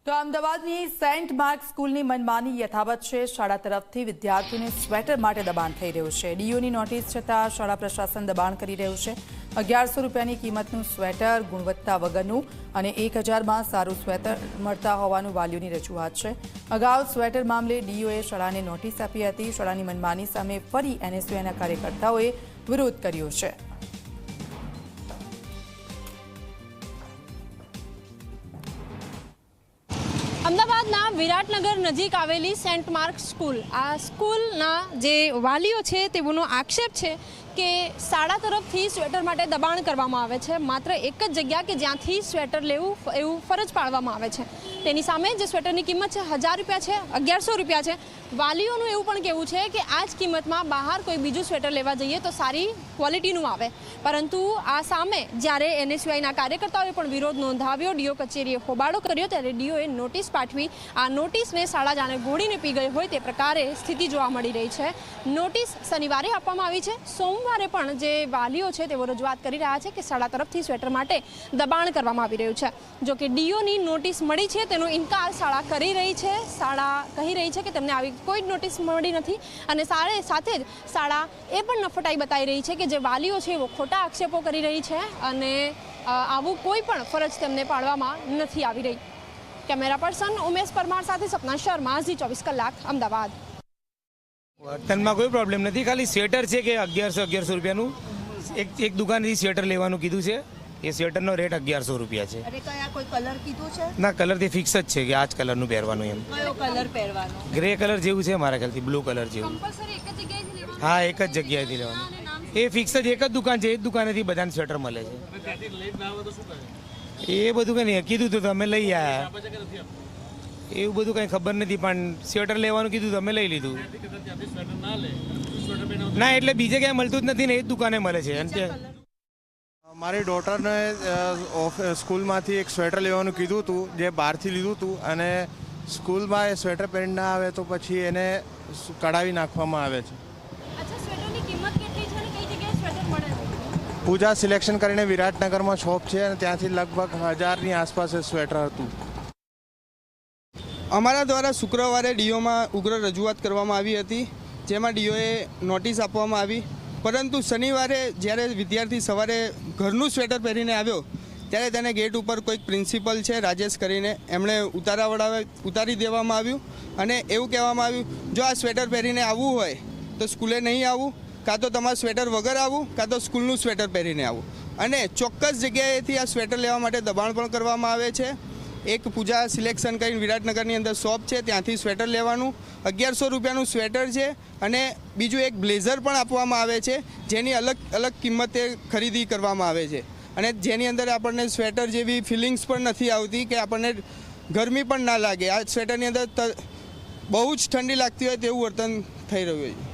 તો અમદાવાદની Saint mark સ્કૂલની મનમાની યથાવત છે। શાળા તરફથી વિદ્યાર્થીઓને સ્વેટર માટે દબાણ થઈ રહ્યું છે। ડીઓની નોટિસ છતાં શાળા પ્રશાસન દબાણ કરી રહ્યું છે। 1100 રૂપિયાની કિંમતનું સ્વેટર, ગુણવત્તા વગરનું અને 1000માં સારું સ્વેટર મળતા હોવાનું વાલીઓની રજૂઆત છે। અગાઉ સ્વેટર મામલે ડીઓએ શાળાને નોટિસ આપી હતી। શાળાની મનમાની સામે ફરી એનએસયુઆઈના કાર્યકર્તાઓએ વિરોધ કર્યો છે। અમદાવાદના વિરાટનગર નજીક આવેલી સેન્ટ માર્ક સ્કૂલ, આ સ્કૂલના જે વાલીઓ છે તેઓનો આક્ષેપ છે કે શાળા તરફથી સ્વેટર માટે દબાણ કરવામાં આવે છે। માત્ર એક જ જગ્યા કે જ્યાંથી સ્વેટર લેવું એવું ફરજ પાડવામાં આવે છે। તેની સામે જે સ્વેટરની કિંમત છે 1000 રૂપિયા છે, 1100 રૂપિયા છે। વાલીઓનું એવું પણ કહેવું છે કે આ જ કિંમતમાં બહાર કોઈ બીજું સ્વેટર લેવા જઈએ તો સારી ક્વોલિટીનું આવે, પરંતુ આ સામે જ્યારે એનએસયુઆઈના કાર્યકર્તાઓએ પણ વિરોધ નોંધાવ્યો, ડીઓ કચેરીએ હોબાળો કર્યો, ત્યારે ડીઓએ નોટિસ પાઠવી। આ નોટિસને શાળા જાણે ગોળીને પી ગઈ હોય તે પ્રકારે સ્થિતિ જોવા મળી રહી છે। નોટિસ શનિવારે આપવામાં આવી છે। સોમવારે પણ જે વાલીઓ છે તેઓ રજૂઆત કરી રહ્યા છે કે શાળા તરફથી સ્વેટર માટે દબાણ કરવામાં આવી રહ્યું છે। જો કે ડીઓની નોટિસ મળી છે તેનો ઇનકાર શાળા કરી રહી છે। શાળા કહી રહી છે કે તેમને આવી કોઈ જ નોટિસ મળી નથી અને સાથે જ શાળા એ પણ નફટાઈ બતાવી રહી છે કે જે વાલીઓ છે એવો ખોટા આક્ષેપો કરી રહી છે અને આવું કોઈ પણ ફરજ તેમને પાડવામાં નથી આવી રહી। કેમેરા પર્સન ઉમેશ પરમાર સાથે સપના શર્મા, ઝી 24 કલાક, અમદાવાદ। વર્તનમાં કોઈ પ્રોબ્લેમ નથી, ખાલી સ્વેટર છે કે 1100 રૂપિયાનું એક દુકાનથી સ્વેટર લેવાનું કીધું છે। એ સ્વેટરનો રેટ 1100 રૂપિયા છે। અરે કયા કોઈ કલર કીધું છે? ના, કલરથી ફિક્સ જ છે કે આ જ કલરનું પહેરવાનું એમ। કયો કલર પહેરવાનો? ગ્રે કલર જેવું છે મારા ખ્યાલથી, બ્લુ કલર જેવું। કમ્પલસરી એક જ જગ્યાએથી લેવાનું? હા, એક જ જગ્યાએથી લેવાનું। એ ફિક્સ જ એક જ દુકાન છે, એ જ દુકાનેથી બધાને સ્વેટર મળે છે। એ બધું કંઈ નહીં, કીધું તો તમે લઈ આવ્યા, એવું બધું કંઈ ખબર નથી, પણ સ્વેટર લેવાનું કીધું તમે લઈ લીધું। ના, એટલે બીજે ક્યાંય મળતું જ નથી ને, એ જ દુકાને મળે છે। મારી ડોટરને સ્કૂલમાંથી એક સ્વેટર લેવાનું કીધું હતું, જે બહારથી લીધું હતું, અને સ્કૂલમાં એ સ્વેટર પહેરીને ના આવે તો પછી એને કઢાવી નાખવામાં આવે છે। અચ્છા, સ્વેટરની કિંમત કેટલી છે અને કઈ જગ્યાએ સ્વેટર મળે છે? પૂજા સિલેક્શન કરીને વિરાટનગરમાં શોપ છે અને ત્યાંથી લગભગ 1000ની આસપાસ સ્વેટર હતું। અમારા દ્વારા શુક્રવારે ડીઓમાં ઉગ્ર રજૂઆત કરવામાં આવી હતી, જેમાં ડીઓએ નોટિસ આપવામાં આવી, પરંતુ શનિવારે જ્યારે વિદ્યાર્થી સવારે ઘરનું સ્વેટર પહેરીને આવ્યો ત્યારે તેને ગેટ ઉપર કોઈક પ્રિન્સિપલ છે રાજેશ કરીને, એમણે ઉતારી દેવામાં આવ્યું અને એવું કહેવામાં આવ્યું જો આ સ્વેટર પહેરીને આવવું હોય તો સ્કૂલે નહીં આવવું, કાં તો તમારે સ્વેટર વગર આવવું, કાં તો સ્કૂલનું સ્વેટર પહેરીને આવવું। અને ચોક્કસ જગ્યાએથી આ સ્વેટર લેવા માટે દબાણ પણ કરવામાં આવે છે। એક પૂજા સિલેક્શન કરીને વિરાટનગરની અંદર શોપ છે, ત્યાંથી સ્વેટર લેવાનું 1100 રૂપિયાનું સ્વેટર છે અને બીજું એક બ્લેઝર પણ આપવામાં આવે છે, જેની અલગ કિંમતે ખરીદી કરવામાં આવે છે અને જેની અંદર આપણને સ્વેટર જેવી ફિલિંગ્સ પણ નથી આવતી કે આપણને ગરમી પણ ના લાગે। આ સ્વેટરની અંદર બહુ જ ઠંડી લાગતી હોય તેવું વર્તન થઈ રહ્યું છે।